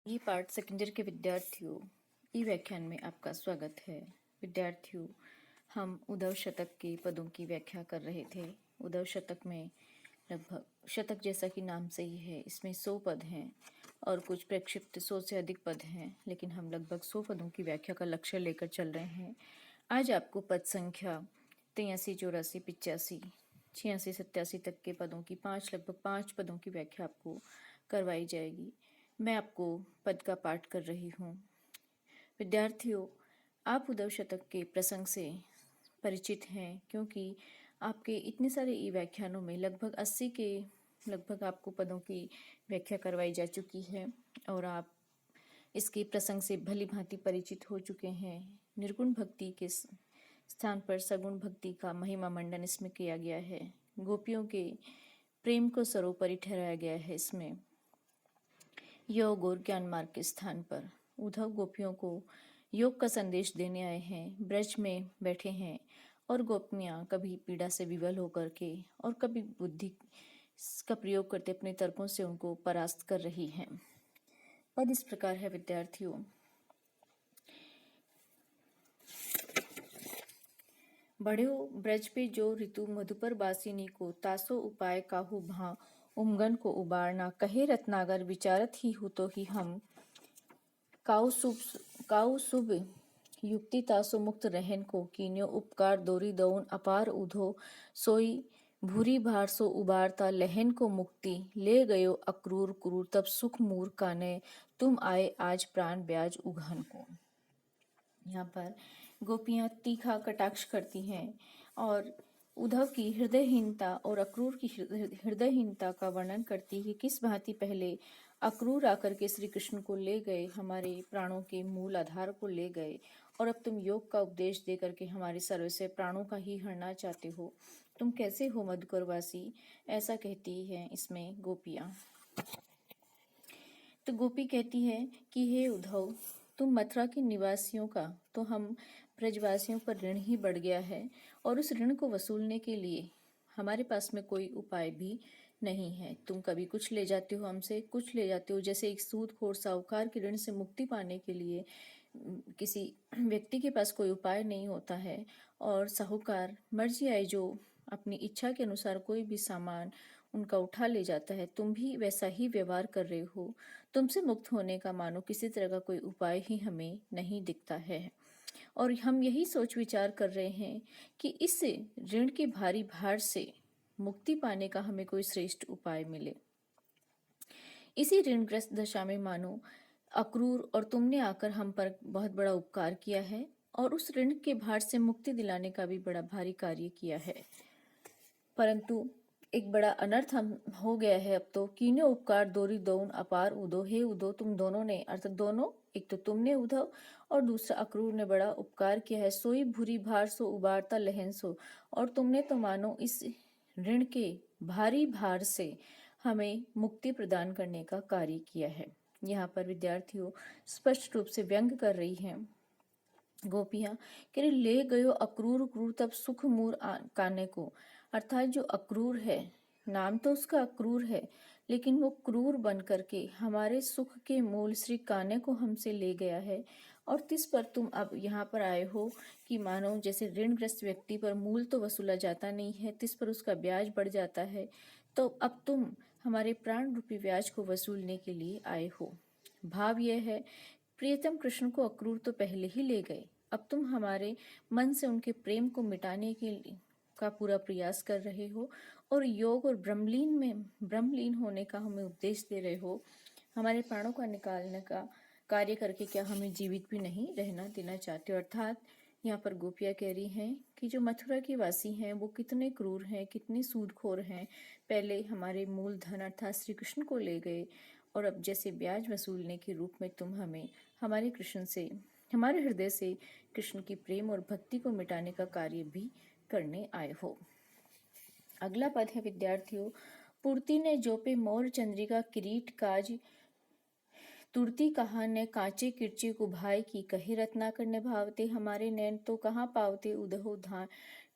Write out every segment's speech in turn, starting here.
ये पाठ second year के विद्यार्थियों ई व्याख्यान में आपका स्वागत है। विद्यार्थियों, हम उद्धव शतक के पदों की व्याख्या कर रहे थे। उद्धव शतक में लगभग शतक जैसा कि नाम से ही है, इसमें 100 पद हैं और कुछ प्रक्षिप्त 100 से अधिक पद हैं, लेकिन हम लगभग 100 पदों की व्याख्या का लक्ष्य लेकर चल रहे हैं। आज आपको पद संख्या 83, 84, 85, 86, 87 तक के पदों की लगभग 5 पदों की व्याख्या आपको करवाई जाएगी। मैं आपको पद का पाठ कर रही हूँ। विद्यार्थियों, आप उद्धव शतक के प्रसंग से परिचित हैं, क्योंकि आपके इतने सारे ई व्याख्यानों में लगभग 80 के लगभग आपको पदों की व्याख्या करवाई जा चुकी है और आप इसके प्रसंग से भली भांति परिचित हो चुके हैं। निर्गुण भक्ति के स्थान पर सगुण भक्ति का महिमा मंडन इसमें किया गया है। गोपियों के प्रेम को सर्वोपरि ठहराया गया है। इसमें योग और ज्ञान मार्ग के स्थान पर उद्धव गोपियों को योग का संदेश देने आए हैं। ब्रज में बैठे हैं और गोपियां कभी पीड़ा से विवल होकर के और कभी बुद्धि का प्रयोग करते अपने तर्कों से उनको परास्त कर रही हैं। पद इस प्रकार है विद्यार्थियों। बढ़ो ब्रज पे जो ऋतु मधुपर बासिनी को तासो उपाय काहू भा उमगन को उबारना कहे रत्नागर विचारत ही हो तो ही हम काउ शुभ युक्ति तासो मुक्त रहन को कीन्यो उपकार दोरी दौन अपार उधो सोई भूरी भार सो उबारता लहन को मुक्ति ले गयो अक्रूर क्रूर तब सुख मूर काने तुम आए आज प्राण ब्याज उघन को। यहाँ पर गोपियां तीखा कटाक्ष करती हैं और उद्धव की हृदयहीनता और अक्रूर की हृदयहीनता का वर्णन करती है। किस भांति पहले अक्रूर आकर के श्री कृष्ण को ले गए, हमारे प्राणों के मूल आधार को ले गए, और अब तुम योग का उपदेश दे करके हमारे सर्वस्व प्राणों का ही हरना चाहते हो। तुम कैसे हो मधुकरवासी, ऐसा कहती है इसमें गोपियां। तो गोपी कहती है कि हे उद्धव, तुम मथुरा के निवासियों का तो हम ब्रजवासियों पर ऋण ही बढ़ गया है, और उस ऋण को वसूलने के लिए हमारे पास में कोई उपाय भी नहीं है। तुम कभी कुछ ले जाते हो हमसे, कुछ ले जाते हो। जैसे एक सूदखोर साहूकार के ऋण से मुक्ति पाने के लिए किसी व्यक्ति के पास कोई उपाय नहीं होता है और साहूकार मर्जी आए जो अपनी इच्छा के अनुसार कोई भी सामान उनका उठा ले जाता है, तुम भी वैसा ही व्यवहार कर रहे हो। तुमसे मुक्त होने का मानो किसी तरह का कोई उपाय ही हमें नहीं दिखता है, और हम यही सोच विचार कर रहे हैं कि इस ऋण के भारी भार से मुक्ति पाने का हमें कोई श्रेष्ठ उपाय मिले। इसी ऋणग्रस्त दशा में मानो अक्रूर और तुमने आकर हम पर बहुत बड़ा उपकार किया है और उस ऋण के भार से मुक्ति दिलाने का भी बड़ा भारी कार्य किया है, परंतु एक बड़ा अनर्थ हम हो गया है। अब तो कीने उपकार दोरी दौन अपार उदो, हे उदो, तुम दोनों ने, अर्थात दोनों, एक तो तुमने उद्धव और दूसरा अक्रूर ने बड़ा उपकार किया है। सोई भूरी भार सो उबारता लहन सो, और तुमने तो मानो इस ऋण के भारी भार से हमें मुक्ति प्रदान करने का कार्य किया है। यहाँ पर विद्यार्थियों स्पष्ट रूप से व्यंग कर रही हैं गोपियां कि ले गयो अक्रूर क्रूर तब सुख मूर काने को, अर्थात जो अक्रूर है, नाम तो उसका अक्रूर है, लेकिन वो क्रूर बन करके हमारे सुख के मूल श्री काने को हमसे ले गया है। और तिस पर तुम अब यहाँ पर आए हो कि मानो जैसे ऋणग्रस्त व्यक्ति पर मूल तो वसूला जाता नहीं है, तिस पर उसका ब्याज बढ़ जाता है, तो अब तुम हमारे प्राण रूपी ब्याज को वसूलने के लिए आए हो। भाव यह है, प्रियतम कृष्ण को अक्रूर तो पहले ही ले गए, अब तुम हमारे मन से उनके प्रेम को मिटाने के लिए का पूरा प्रयास कर रहे हो और योग और ब्रह्मलीन होने का हमें उपदेश दे रहे हो। हमारे प्राणों का निकालने का कार्य करके क्या हमें जीवित भी नहीं रहना देना चाहते हो। अर्थात यहाँ पर गोपियाँ कह रही हैं कि जो मथुरा के वासी हैं वो कितने क्रूर हैं, कितने सूदखोर हैं। पहले हमारे मूल धन अर्थात श्री कृष्ण को ले गए, और अब जैसे ब्याज वसूलने के रूप में तुम हमें हमारे हृदय से कृष्ण की प्रेम और भक्ति को मिटाने का कार्य भी करने आए हो। अगला पद है विद्यार्थियों, पूर्ति ने जोपे मोर चंद्रिका किरीट काज तुरती कहा ने कांचे किरचे को भाई की कहे रत्नाकर ने भावते, हमारे नैन तो कहाँ पावते उदहो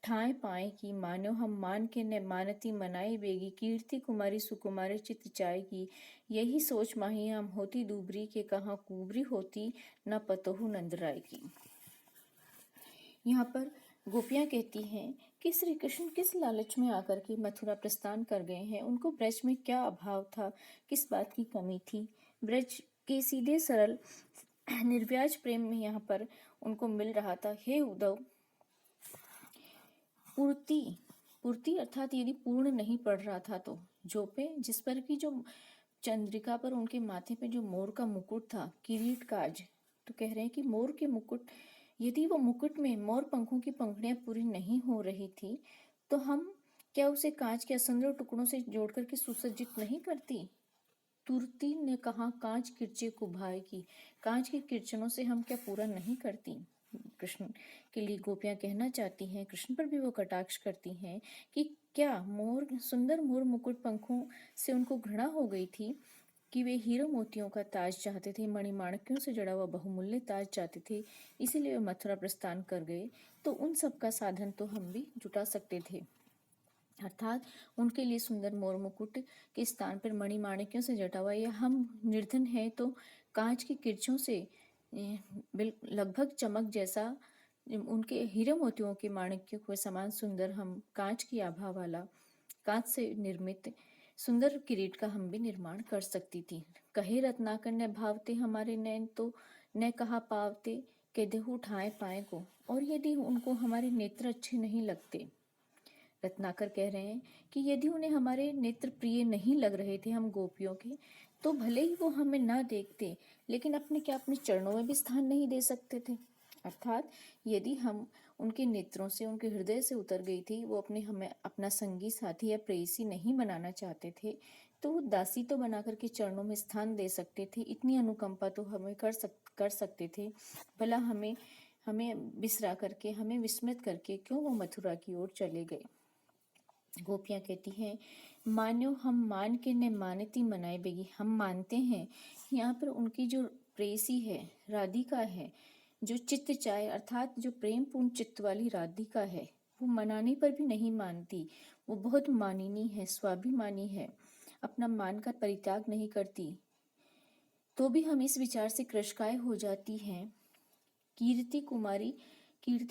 ठाए पाए की मानो हम मान के न मानती मनाई बेगी कीर्ति कुमारी सुकुमारी चित चाएगी यही सोच माही हम होती दूबरी के कहाँ कुबरी होती न पतोहु नंदराय की। यहाँ पर गोपियाँ कहती हैं कि श्री कृष्ण किस लालच में आकर के मथुरा प्रस्थान कर गए हैं, उनको ब्रज में क्या अभाव था, किस बात की कमी थी। ब्रज के सीधे सरल निर्व्याज प्रेम में यहाँ पर उनको मिल रहा था। हे उद्धव, पूर्ति पूर्ति अर्थात यदि पूर्ण नहीं पड़ रहा था तो जो पे जिस पर की जो चंद्रिका पर उनके माथे पे जो मोर का मुकुट था, किरीट काज, तो कह रहे हैं कि मोर के मुकुट, यदि वो मुकुट में मोर पंखों की पंखुड़ियां पूरी नहीं हो रही थी तो हम क्या उसे कांच के असंख्य टुकड़ों से जोड़ करके सुसज्जित नहीं करती। तुरती ने कहा कांच किरचे को भाई की, कांच के किरचनों से हम क्या पूरा नहीं करती। कृष्ण के लिए गोपियां कहना चाहती हैं, कृष्ण पर भी वो कटाक्ष करती हैं कि क्या मोर, सुंदर मोर मुकुट पंखों से उनको घृणा हो गई थी कि वे हीरो मोतियों का ताज चाहते थे, मणिमाणिक्यों से जड़ा हुआ बहुमूल्य ताज चाहते थे, इसीलिए वे मथुरा प्रस्थान कर गए। तो उन सब का साधन तो हम भी जुटा सकते थे, अर्थात उनके लिए सुंदर मोर मुकुट के स्थान पर मणिमाणिक्यों से जटा हुआ, या हम निर्धन हैं तो कांच की किरचों से लगभग चमक जैसा उनके हीरे मोतियों के माणिक्यों के समान सुंदर हम कांच की आभा वाला, कांच से निर्मित सुंदर किरीट का हम भी निर्माण कर सकती थी। कहे रत्नाकर ने भावते हमारे नैन तो न कहा पावते के देहु उठाए पाए को। और यदि उनको हमारे नेत्र अच्छे नहीं लगते, रत्नाकर कह रहे हैं कि यदि उन्हें हमारे नेत्र प्रिय नहीं लग रहे थे हम गोपियों के, तो भले ही वो हमें ना देखते, लेकिन अपने चरणों में भी स्थान नहीं दे सकते थे। अर्थात यदि हम उनके नेत्रों से, उनके हृदय से उतर गई थी, वो हमें अपना संगी साथी या प्रेयसी नहीं बनाना चाहते थे, तो वो दासी तो बना करके चरणों में स्थान दे सकते थे। इतनी अनुकंपा तो हमें कर सकते थे। भला हमें हमें बिसरा करके, हमें विस्मृत करके क्यों वो मथुरा की ओर चले गए। गोपियां कहती हैं, मान्यो हम मान के न मानती मनाए बेगी, हम मानते हैं। यहाँ पर उनकी जो प्रेयसी है, राधिका है, जो चित्त चाय अर्थात जो प्रेम पूर्ण चित्त वाली राधिका है, वो मनाने पर भी नहीं मानती। वो बहुत मानिनी है, स्वाभिमानी है, अपना मान का परित्याग नहीं करती। तो भी हम इस विचार से कृशकाय हो जाती हैं। कीर्ति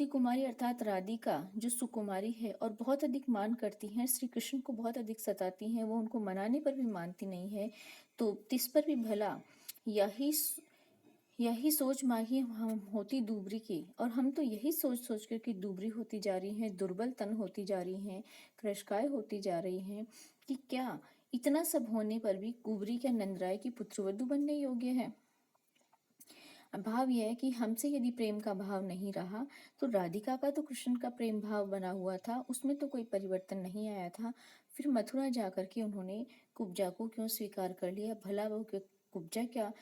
कुमारी अर्थात राधिका जो सुकुमारी है और बहुत अधिक मान करती हैं, श्री कृष्ण को बहुत अधिक सताती हैं, वो उनको मनाने पर भी मानती नहीं है, तो तिस पर भी भला यही सोच माही हम होती दूबरी की। और हम तो यही सोच कर कि दूबरी होती जा रही हैं, दुर्बल तन होती जा रही हैं, कृशकाय होती जा रही हैं, कि क्या इतना सब होने पर भी कुबरी क्या नंदराय की पुत्रवधू बनने योग्य है। भाव यह है कि हमसे यदि प्रेम का भाव नहीं रहा, तो राधिका का तो कृष्ण का प्रेम भाव बना हुआ था, उसमें तो कोई परिवर्तन नहीं आया था। फिर मथुरा जाकर के उन्होंने कुब्जा को क्यों स्वीकार कर लिया। भला वो कुब्जा क्या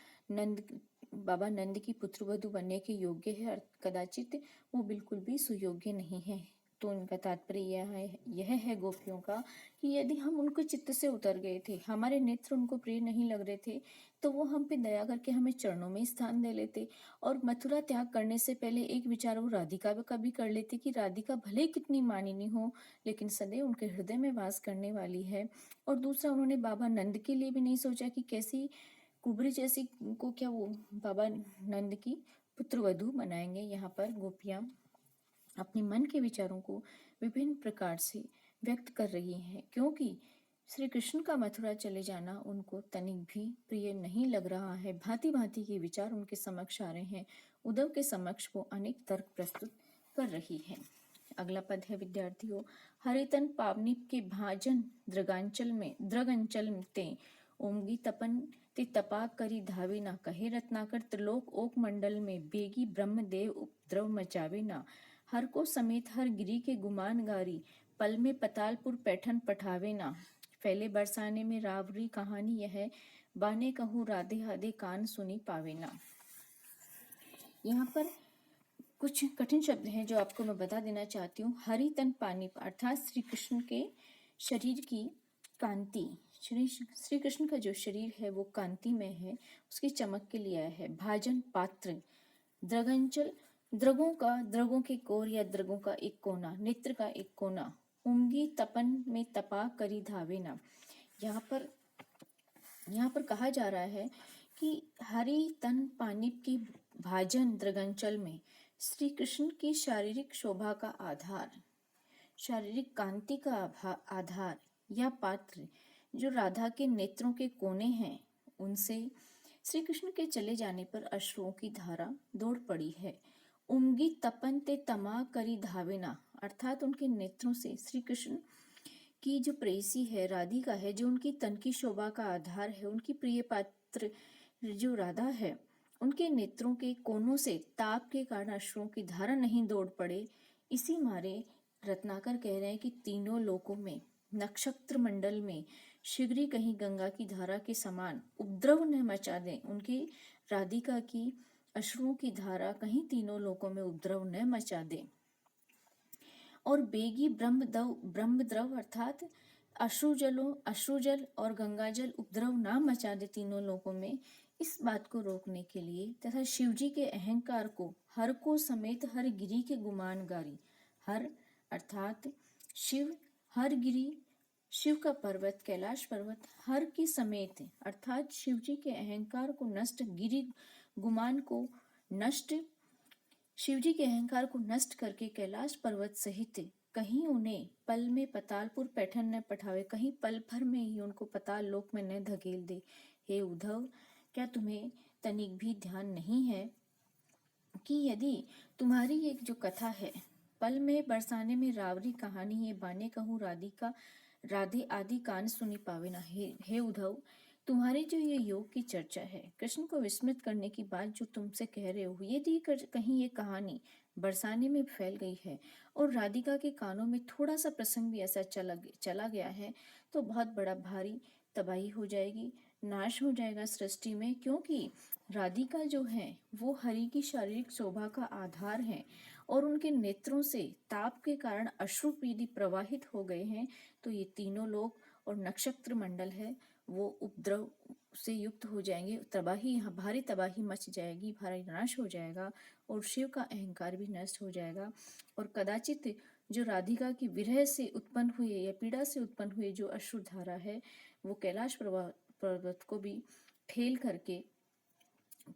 बाबा नंद की पुत्रवधू बनने के योग्य है? कदाचित वो बिल्कुल भी सुयोग्य नहीं है। तो इनका तात्पर्य यह है गोपियों का कि यदि हम उनको चित्त से उतर गए थे, हमारे नेत्र उनको प्रिय नहीं लग रहे थे, तो वो हम पे दया करके हमें चरणों में स्थान दे लेते। और मथुरा त्याग करने से पहले एक विचार वो राधिका का भी कर लेते कि राधिका भले कितनी मानिनी हो, लेकिन सदैव उनके हृदय में वास करने वाली है। और दूसरा, उन्होंने बाबा नंद के लिए भी नहीं सोचा कि कैसी कुबरी जैसी को क्या वो बाबा नंद की पुत्रवधू बनाएंगे। यहाँ पर गोपियां अपने मन के विचारों को विभिन्न प्रकार से व्यक्त कर रही हैं, क्योंकि श्री कृष्ण का मथुरा चले जाना उनको तनिक भी प्रिय नहीं लग रहा है। भांति भांति के विचार उनके समक्ष आ रहे हैं। उद्धव के समक्ष वो अनेक तर्क प्रस्तुत कर रही है। अगला पद है विद्यार्थियों, हरितन पावनी के भाजन द्रगंचल ते ओमगी तपन ते तपा करी धावे ना, कहे रत्नाकर त्रिलोक ओक मंडल में बेगी ब्रह्मदेव उपद्रव मचावे ना, हर को समेत हर गिरी के गुमान गारी, पल में पतालपुर पैठन पठावे ना, फैले बरसाने में रावरी कहानी यह, बाने कहूँ राधे हादे कान सुनी पावे ना। यहाँ पर कुछ कठिन शब्द हैं जो आपको मैं बता देना चाहती हूँ। हरि तन पानी अर्थात श्री कृष्ण के शरीर की कांति, श्री कृष्ण का जो शरीर है वो कांति में है, उसकी चमक के लिए है। भाजन पात्र, द्रगंचल द्रगों के कोर या द्रगों का एक कोना, नेत्र का एक कोना, उमगी तपन में तपा करी धावे ना। यहाँ पर कहा जा रहा है कि हरि तन पानी की भाजन द्रगंचल में श्री कृष्ण की शारीरिक शोभा का आधार, शारीरिक कांति का आधार या पात्र जो राधा के नेत्रों के कोने हैं, उनसे श्री कृष्ण के चले जाने पर अश्रुओं की धारा दौड़ पड़ी है। उमगी तपन ते तमा करी धावेना, अर्थात उनके नेत्रों से श्री कृष्ण की जो प्रेयसी है, राधिका है, जो उनकी तन की शोभा का आधार है, उनकी प्रिय पात्र जो राधा है, उनके नेत्रों के कोनों से ताप के कारण अश्रुओं की धारा नहीं दौड़ पड़े। इसी मारे रत्नाकर कह रहे हैं कि तीनों लोकों में, नक्षत्र मंडल में शीघ्र कहीं गंगा की धारा के समान उपद्रव न मचा दें, उनकी राधिका की अश्रुओं की धारा कहीं तीनों लोकों में उपद्रव न मचा दे। और बेगी ब्रह्मद्रव अर्थात अश्रुजल और गंगाजल उपद्रव ना मचा दे तीनों लोकों में, इस बात को रोकने के लिए तथा शिवजी के अहंकार को हर को समेत हर गिरी के गुमानगारी, हर अर्थात शिव, हर गिरी शिव का पर्वत, कैलाश पर्वत, हर की समेत अर्थात शिवजी के अहंकार को नष्ट, गिरी गुमान को नष्ट, शिवजी के अहंकार को नष्ट करके कैलाश पर्वत सहित कहीं उन्हें पल में पतालपुर पैठन न पठावे, कहीं पल भर में ही उनको पताल लोक में न धकेल दे। हे उद्धव, क्या तुम्हें तनिक भी ध्यान नहीं है कि यदि तुम्हारी एक जो कथा है, पल में बरसाने में रावरी कहानी, ये बाने कहूँ राधिका राधे आदि कान सुनी पावे ना। हे उद्धव, तुम्हारी जो ये योग की चर्चा है, कृष्ण को विस्मृत करने की बात जो तुमसे कह रहे हो, यदि कहीं ये कहानी बरसाने में फैल गई है और राधिका के कानों में थोड़ा सा प्रसंग भी ऐसा चला गया है, तो बहुत बड़ा भारी तबाही हो जाएगी, नाश हो जाएगा सृष्टि में। क्योंकि राधिका जो है वो हरि की शारीरिक शोभा का आधार है और उनके नेत्रों से ताप के कारण अश्रु यदि प्रवाहित हो गए हैं, तो ये तीनों लोग और नक्षत्र मंडल है वो उपद्रव से युक्त हो जाएंगे, तबाही, यहाँ भारी तबाही मच जाएगी, भारी नाश हो जाएगा और शिव का अहंकार भी नष्ट हो जाएगा। और कदाचित जो राधिका की विरह से उत्पन्न हुए या पीड़ा से उत्पन्न हुए जो अश्रुधारा है, वो कैलाश पर्वत को भी ठेल करके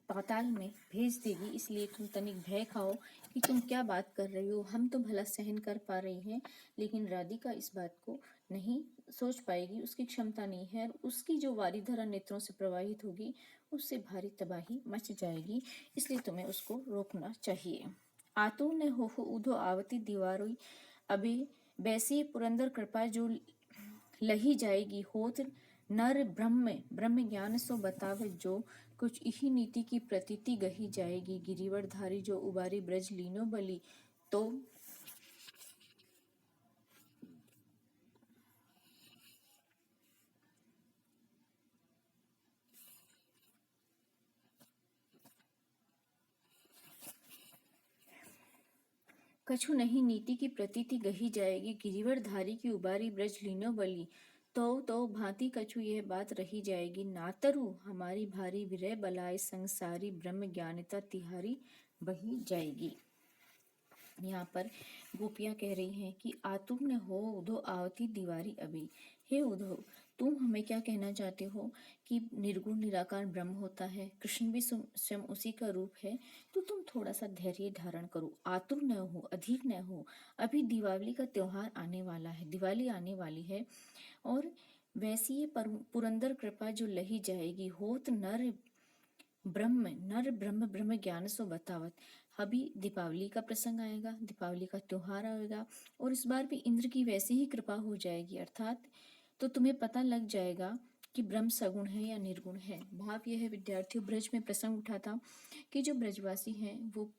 पाताल में भेज देगी। इसलिए तुम तनिक भय खाओ कि तुम क्या बात कर रही हो, हम तो भला सहन कर पा रही हैं, लेकिन राधिका इस बात को नहीं सोच पाएगी, उसकी क्षमता नहीं है। उसकी जो वारिधारा नेत्रों से प्रवाहित होगी, उससे भारी तबाही मच जाएगी, इसलिए तुम्हें उसको रोकना चाहिए। आतुर ने हो उधो आवती दीवारों अभी बैसी पुरंदर कृपा जो लही जाएगी होत नर ब्रह्म ज्ञान सो बतावे जो, कुछ इही नीति की प्रतीति गही जाएगी गिरिवर धारी जो उबारी ब्रज लीनो बली। तो कछु नहीं नीति की प्रतीति गही जाएगी गिरिवर धारी की उबारी ब्रज लीनो बली। तो भांति कछु यह बात रही जाएगी, नातरु हमारी भारी विरह बलाय संसारी ब्रह्म ज्ञानता तिहारी बही जाएगी। यहाँ पर गोपियाँ कह रही हैं कि आतुम न हो उधो आवती दीवारी अभी। हे उद्धव, तुम हमें क्या कहना चाहते हो कि निर्गुण निराकार ब्रह्म होता है, कृष्ण भी स्वयं उसी का रूप है, तो तुम थोड़ा सा धैर्य धारण करो, आतुर न हो, अधीर न हो। अभी दीपावली का त्योहार आने वाला है, दिवाली आने वाली है, और वैसी ये पुरंदर कृपा जो लही जाएगी होत नर ब्रह्म ज्ञान सो बतावत। अभी दीपावली का प्रसंग आएगा, दीपावली का त्योहार आएगा, और इस बार भी इंद्र की वैसी ही कृपा हो जाएगी, अर्थात तो तुम्हें पता लग जाएगा कि ब्रह्म सगुण है या निर्गुण है। भाव यह है विद्यार्थियों, ब्रज में प्रसंग उठा था कि जो ब्रजवासी हैं वो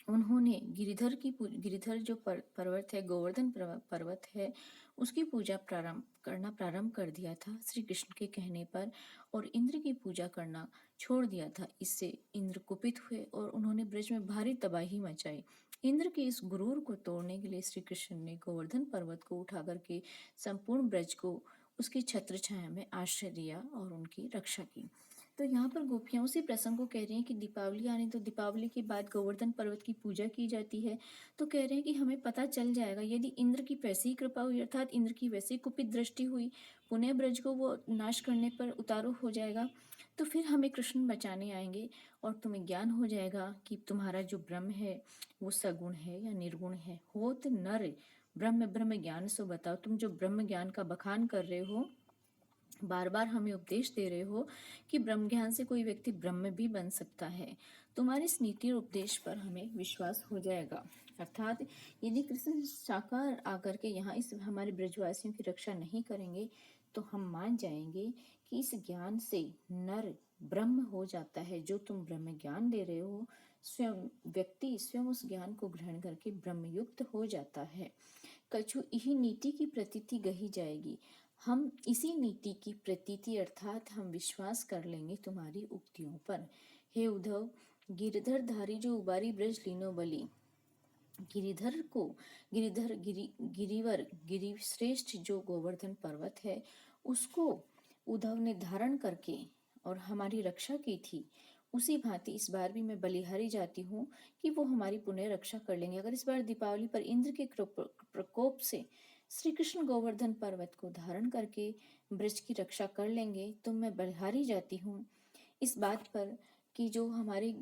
उन्होंने गिरिधर जो पर्वत है, गोवर्धन पर्वत है, उसकी पूजा प्रारंभ कर दिया था श्री कृष्ण के कहने पर, और इंद्र की पूजा करना छोड़ दिया था। इससे इंद्र कुपित हुए और उन्होंने ब्रज में भारी तबाही मचाई। इंद्र के इस गुरूर को तोड़ने के लिए श्री कृष्ण ने गोवर्धन पर्वत को उठा करके संपूर्ण ब्रज को उसकी छत्र छाया में आश्रय दिया और उनकी रक्षा की। तो यहाँ पर गोपियाँ उसी प्रसंग को कह रही हैं कि दीपावली आने, तो दीपावली के बाद गोवर्धन पर्वत की पूजा की जाती है। तो कह रहे हैं कि हमें पता चल जाएगा, यदि इंद्र की वैसी ही कृपा हुई, अर्थात इंद्र की वैसी कुपित दृष्टि हुई, पुनः ब्रज को वो नाश करने पर उतारू हो जाएगा, तो फिर हमें कृष्ण बचाने आएंगे और तुम्हें ज्ञान हो जाएगा कि तुम्हारा जो ब्रह्म है वो सगुण है या निर्गुण है। हो तो नर ब्रह्म ब्रह्म ज्ञान सो बताओ, तुम जो ब्रह्म ज्ञान का बखान कर रहे हो, बार बार हमें उपदेश दे रहे हो कि ब्रह्म ज्ञान से कोई व्यक्ति ब्रह्म भी बन सकता है, तुम्हारे इस नीति और उपदेश पर हमें विश्वास हो जाएगा। अर्थात यदि कृष्ण साकार आकर के यहाँ इस हमारे ब्रजवासियों की रक्षा नहीं करेंगे तो हम मान जाएंगे कि इस ज्ञान से नर ब्रह्म हो जाता है। जो तुम ब्रह्म ज्ञान दे रहे हो, स्वयं व्यक्ति स्वयं उस ज्ञान को ग्रहण करके ब्रह्मयुक्त हो जाता है। कछु यही नीति की प्रतीति गही जाएगी, हम इसी नीति की प्रतीति अर्थात हम विश्वास कर लेंगे तुम्हारी उक्तियों पर। हे उद्धव, गिरधरधारी जो उबारी ब्रज लीनो बली, गिरिधर को गिरिधर गिरिवर गिरिश्रेष्ठ जो गोवर्धन पर्वत है उसको उद्धव ने धारण करके और हमारी रक्षा की थी, उसी भांति इस बार भी मैं बलिहारी जाती हूँ कि वो हमारी पुनः रक्षा कर लेंगे। अगर इस बार दीपावली पर इंद्र के प्रकोप से श्री कृष्ण गोवर्धन पर्वत को धारण करके ब्रज की रक्षा कर लेंगे तो मैं बलिहारी जाती हूँ इस बात पर कि जो हमारी,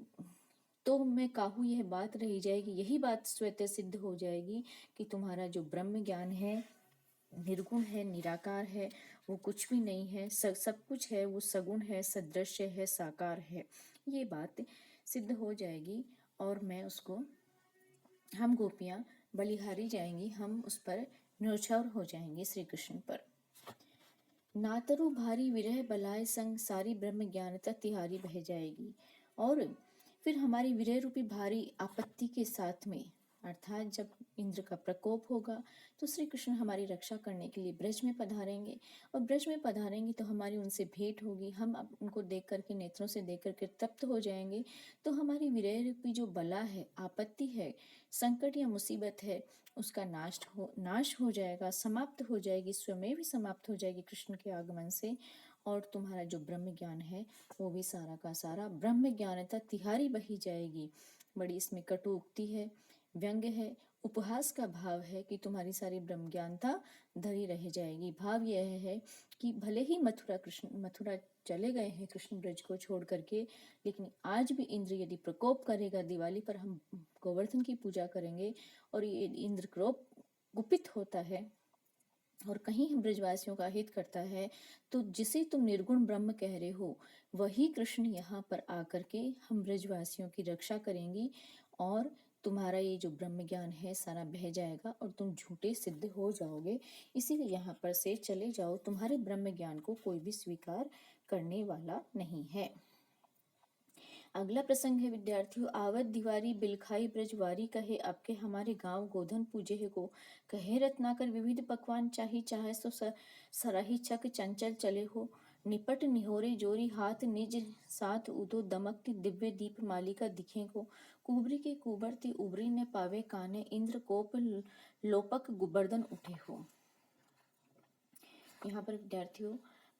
तो मैं काहू यह बात रही जाएगी, यही बात स्वतः सिद्ध हो जाएगी कि तुम्हारा जो ब्रह्म ज्ञान है निर्गुण है, निराकार है, वो कुछ भी नहीं है, सब कुछ है, वो सगुण है, सदृश्य है, साकार है, ये बात सिद्ध हो जाएगी। और मैं उसको, हम गोपियाँ बलिहारी जाएंगी, हम उस पर न्यौछावर हो जाएंगे श्री कृष्ण पर। नातरु भारी विरह बलाय संग सारी ब्रह्म ज्ञानता तिहारी बह जाएगी। और फिर हमारी विरह रूपी भारी आपत्ति के साथ में, अर्थात जब इंद्र का प्रकोप होगा तो श्री कृष्ण हमारी रक्षा करने के लिए ब्रज में पधारेंगे, और ब्रज में पधारेंगे तो हमारी उनसे भेंट होगी, हम अब उनको देख करके, नेत्रों से देख करके तप्त हो जाएंगे। तो हमारी विरह रूपी जो बला है, आपत्ति है, संकट या मुसीबत है, उसका नाश हो जाएगा, समाप्त हो जाएगी, स्वयं भी समाप्त हो जाएगी कृष्ण के आगमन से। और तुम्हारा जो ब्रह्म ज्ञान है वो भी सारा का सारा ब्रह्म ज्ञानता तिहारी बही जाएगी। बड़ी इसमें कटु उक्ति है, व्यंग्य है, उपहास का भाव है कि तुम्हारी सारी ब्रह्म ज्ञानता धरी रह जाएगी। भाव यह है कि भले ही मथुरा चले गए हैं कृष्ण ब्रज को छोड़ करके, लेकिन आज भी इंद्र यदि प्रकोप करेगा, दिवाली पर हम गोवर्धन की पूजा करेंगे और ये इंद्र क्रोध गुपित होता है और कहीं ब्रजवासियों का हित करता है, तो जिसे तुम निर्गुण ब्रह्म कह रहे हो वही कृष्ण यहाँ पर आकर के हम ब्रजवासियों की रक्षा करेंगी, और तुम्हारा ये जो ब्रह्म ज्ञान है सारा बह जाएगा और तुम झूठे सिद्ध हो जाओगे। इसीलिए यहाँ पर से चले जाओ, तुम्हारे ब्रह्म ज्ञान को कोई भी स्वीकार करने वाला नहीं है। अगला प्रसंग है विद्यार्थियों, आवत दिवारी बिलखाई ब्रजवारी कहे, आपके हमारे गांव गोधन पूजे है को, कहे रत्नाकर विविध पकवान चाही, चाहे सो सराही चक चंचल चले हो, निपट निहोरे जोरी हाथ निज साथ उदो दमकती दिव्य दीप मालिका दिखे को, कुबरी के कुबरती उबरी ने पावे काने, इंद्र कोप लोपक गुबर्दन उठे हो। यहाँ पर विद्यार्थियों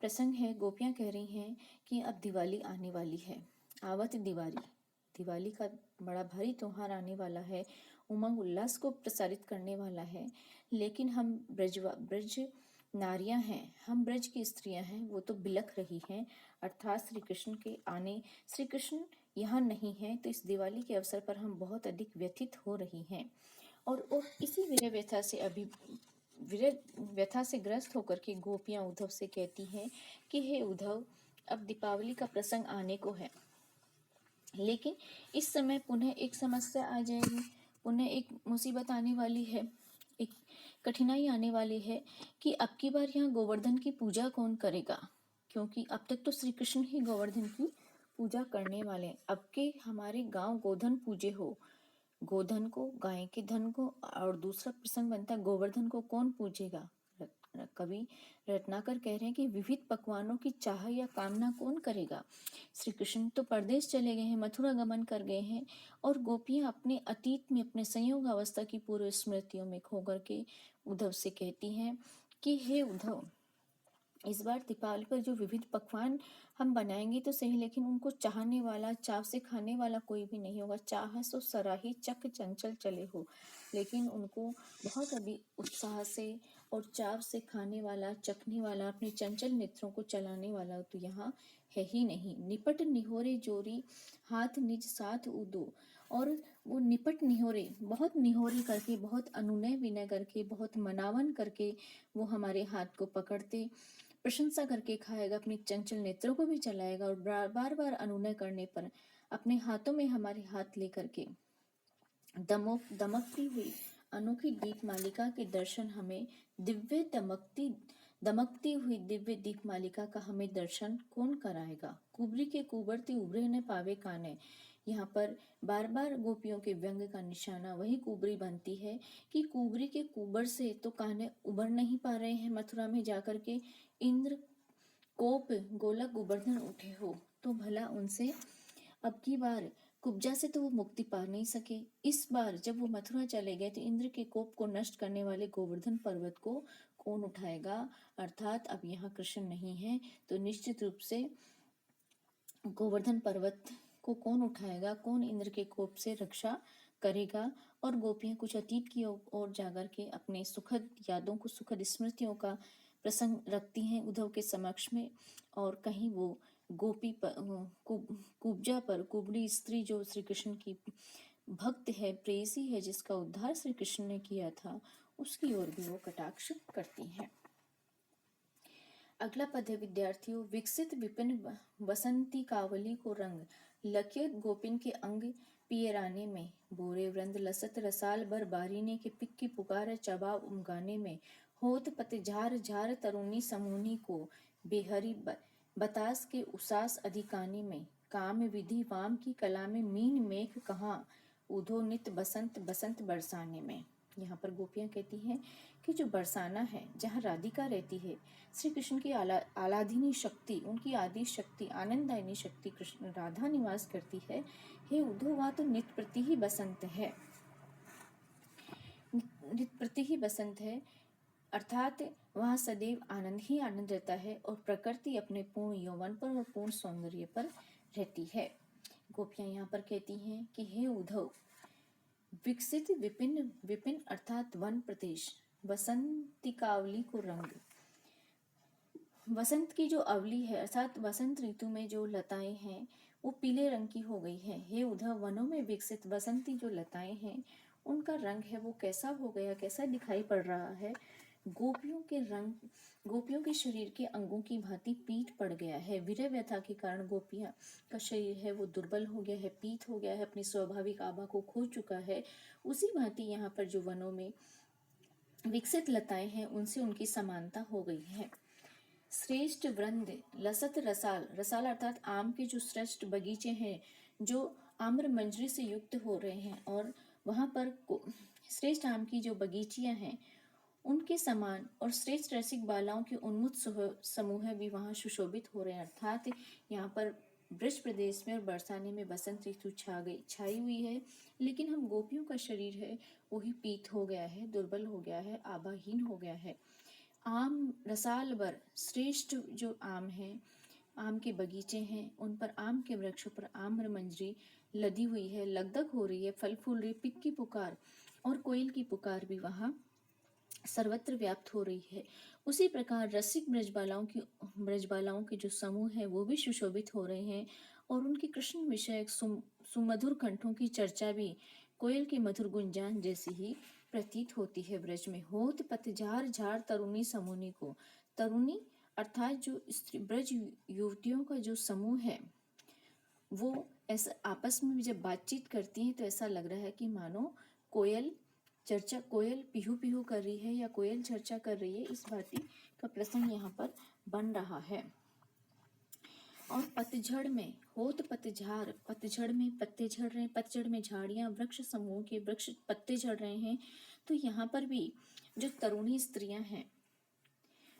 प्रसंग है, गोपियां कह रही हैं कि अब दिवाली आने वाली है, आवत दिवाली का बड़ा भारी त्योहार आने वाला है, उमंग उल्लास को प्रसारित करने वाला है, लेकिन हम ब्रज नारियां हैं, हम ब्रज की स्त्रियां हैं, वो तो बिलख रही हैं, अर्थात श्री कृष्ण के आने, श्री कृष्ण यहाँ नहीं है, तो इस दिवाली के अवसर पर हम बहुत अधिक व्यथित हो रही हैं। और इसी विरह व्यथा से ग्रस्त होकर के गोपियां उद्धव से कहती हैं कि हे उद्धव, अब दीपावली का प्रसंग आने को है, लेकिन इस समय पुनः एक समस्या आ जाएगी, पुनः एक मुसीबत आने वाली है, एक कठिनाई आने वाली है कि अब की बार यहाँ गोवर्धन की पूजा कौन करेगा, क्योंकि अब तक तो श्री कृष्ण ही गोवर्धन की पूजा करने वाले हैं। अब के हमारे गांव गोधन पूजे हो, गोधन को, गाय के धन को, और दूसरा प्रसंग बनता है गोवर्धन को कौन पूजेगा। कवि रत्नाकर कह रहे हैं कि विविध पकवानों की चाह या कामना कौन करेगा। श्री कृष्ण तो परदेश चले गए हैं, मथुरा गमन कर गए हैं, और गोपियां अपने अतीत में, अपने संयोग अवस्था की पूर्व स्मृतियों में खो करके उद्धव से कहती हैं कि हे उद्धव, इस बार दीपावली पर जो विविध पकवान हम बनाएंगे तो सही, लेकिन उनको चाहने वाला, चाव से खाने वाला कोई भी नहीं होगा। चाह सो सराही चक चंचल चले हो, लेकिन उनको बहुत अभी उत्साह से और चाव से खाने वाला, चखने वाला, अपने चंचल नेत्रों को चलाने वाला तो यहाँ है ही नहीं। निपट निहोरे जोरी हाथ निज साथ उदो, और वो निपट निहोरे, बहुत निहोरे करके, बहुत अनुनय विनय करके, बहुत मनावन करके वो हमारे हाथ को पकड़ते, प्रशंसा करके खाएगा, अपने चंचल नेत्रों को भी चलाएगा, और बार बार अनुनय करने पर अपने हाथों में हमारे हाथ लेकर के दमकती हुई अनोखी दीप मालिका के दर्शन हमें, दिव्य दमकती हुई दिव्य दीप मालिका का हमें दर्शन कौन कराएगा। कुबरी के कुबरती उभरे न पावे काने। यहाँ पर बार बार गोपियों के व्यंग का निशाना वही कुबरी बनती है कि कुबरी के कुबर से तो कान्हे उबर नहीं पा रहे हैं मथुरा में जाकर के। इंद्र कोप गोलक गोवर्धन उठे हो तो भला उनसे अब की बार कुब्जा से तो वो मुक्ति पा नहीं सके। इस बार जब वो मथुरा चले गए तो इंद्र के कोप को नष्ट करने वाले गोवर्धन पर्वत को कौन उठाएगा। अर्थात अब यहाँ कृष्ण नहीं है तो निश्चित रूप से गोवर्धन पर्वत को कौन उठाएगा, कौन इंद्र के कोप से रक्षा करेगा। और गोपियां कुछ अतीत की ओर जाकर के अपने सुखद यादों को, सुखद स्मृतियों का प्रसंग रखती हैं उद्धव के समक्ष में। और कहीं वो गोपी पर कुब्जा पर, कुबड़ी स्त्री जो श्री कृष्ण की भक्त है, प्रेयसी है, जिसका उद्धार श्री कृष्ण ने किया था, उसकी ओर भी वो कटाक्ष करती हैं। अगला पद है विद्यार्थियों, विकसित विपिन वसंती कावली को रंग, लकियत गोपिन के अंग पियराने में, बोरे वृंद लसत रसाल बर बारीने के पिक की पुकार चबाव उमगाने में, होत पत झार झार तरुणी समूनी को, बेहरी बतास के उसास अधिकाने में, काम विधि वाम की कला में मीन मेघ कहाँ, उधो नित बसंत बसंत बरसाने में। यहाँ पर गोपियां कहती हैं कि जो बरसाना है, जहाँ राधिका रहती है, श्री कृष्ण की आलाधिनी शक्ति, उनकी आदि शक्ति, आनंददायिनी शक्ति कृष्ण राधा निवास करती है। हे उद्धव, वहाँ तो नित्य प्रति ही बसंत है, नित्य प्रति ही बसंत है, अर्थात वहाँ सदैव आनंद ही आनंद रहता है और प्रकृति अपने पूर्ण यौवन पर और पूर्ण सौंदर्य पर रहती है। गोपियां यहाँ पर कहती हैं कि हे उद्धव, विकसित विपिन, विपिन अर्थात वन प्रदेश, वसंतिकावली को रंग, वसंत की जो अवली है अर्थात वसंत ऋतु में जो लताएं हैं वो पीले रंग की हो गई है। हे उद्धव, वनों में विकसित वसंती जो लताएं हैं उनका रंग है वो कैसा हो गया, कैसा दिखाई पड़ रहा है। गोपियों के रंग, गोपियों के शरीर के अंगों की भांति पीत पड़ गया है। विरह व्यथा के कारण गोपियां का शरीर है वो दुर्बल हो गया है, पीत हो गया है, अपनी स्वाभाविक आभा को खो चुका है। उसी भांति यहाँ पर जो वनों में विकसित लताएं हैं उनसे उनकी समानता हो गई है। श्रेष्ठ वृंद लसत रसाल, रसाल अर्थात आम के जो श्रेष्ठ बगीचे हैं जो आम्र मंजरी से युक्त हो रहे हैं, और वहां पर श्रेष्ठ आम की जो बगीचियां हैं उनके समान और श्रेष्ठ रसिक बालाओं के उन्मुक्त समूह भी वहां सुशोभित हो रहे हैं। अर्थात यहाँ पर ब्रज प्रदेश में और बरसाने में बसंत ऋतु छाई हुई है, लेकिन हम गोपियों का शरीर है वही पीत हो गया है, दुर्बल हो गया है, आभाहीन हो गया है। आम रसाल बर, श्रेष्ठ जो आम है, आम के बगीचे हैं, उन पर आम के वृक्षों पर आम्र मंजरी लदी हुई है, लगदग हो रही है, फल फूल रही, पिक की पुकार और कोयल की पुकार भी वहां सर्वत्र व्याप्त हो रही है। उसी प्रकार रसिक ब्रजबालाओं के जो समूह है वो भी सुशोभित हो रहे हैं, और उनकी कृष्ण विषयक सुमधुर कंठों की चर्चा भी कोयल के मधुर गुंजान जैसी ही प्रतीत होती है। ब्रज में होत पतझार झार तरुणी समूनी को, तरुणी अर्थात जो स्त्री ब्रज युवतियों का जो समूह है वो ऐसा आपस में भी जब बातचीत करती हैं तो ऐसा लग रहा है कि मानो कोयल पीहू पीहू कर रही है या कोयल चर्चा कर रही है। इस भांति का प्रसंग यहाँ पर बन रहा है। और पतझड़ में होत पतझार, पतझड़ में पत्ते झड़ रहे हैं, पतझड़ में झाड़ियां, वृक्ष समूह के वृक्ष पत्ते झड़ रहे हैं। तो यहाँ पर भी जो तरुणी स्त्रियां हैं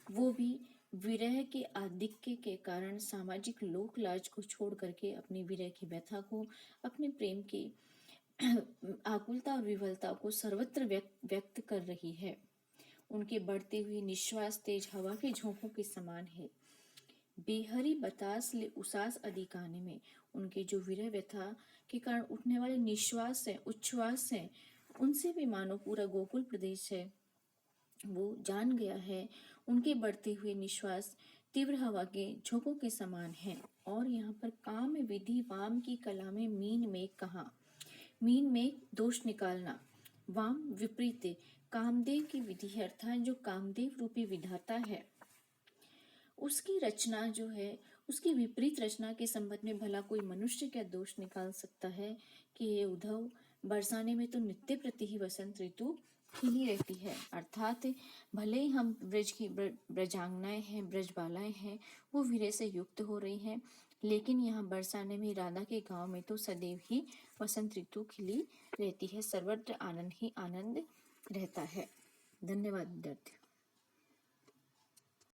वो भी विरह के आधिक्य के कारण सामाजिक लोक लाज को छोड़ करके अपनी विरह की व्यथा को, अपने प्रेम की आकुलता और विवलता को सर्वत्र व्यक्त कर रही है। उनके बढ़ते हुए निश्वास तेज हवा के झोंकों के समान है। बेहरी बतास ले उसास अधिकाने में उनके जो विरह व्यथा के कारण उठने वाले निश्वास है, उच्छ्वास है, उनसे भी मानो पूरा गोकुल प्रदेश है वो जान गया है। उनके बढ़ते हुए निश्वास तीव्र हवा के झोंकों के समान है। और यहाँ पर काम विधि वाम की कला में मीन में कहा, मीन में दोष निकालना, वाम विपरीत कामदेव की विधि है, अर्थात जो कामदेव रूपी विधाता है उसकी रचना जो है, उसकी विपरीत रचना के संबंध में भला कोई मनुष्य क्या दोष निकाल सकता है कि ये उद्धव, बरसाने में तो नित्य प्रति ही वसंत ऋतु खिली रहती है। अर्थात भले ही हम ब्रज की ब्रजांगनाएं हैं, ब्रजबालाएं हैं, वो वीर्य से युक्त हो रही हैं, लेकिन यहाँ बरसाने में राधा के गांव में तो सदैव ही वसंत ऋतु खिली रहती है, सर्वत्र आनंद ही आनंद रहता है। धन्यवाद विद्यार्थी।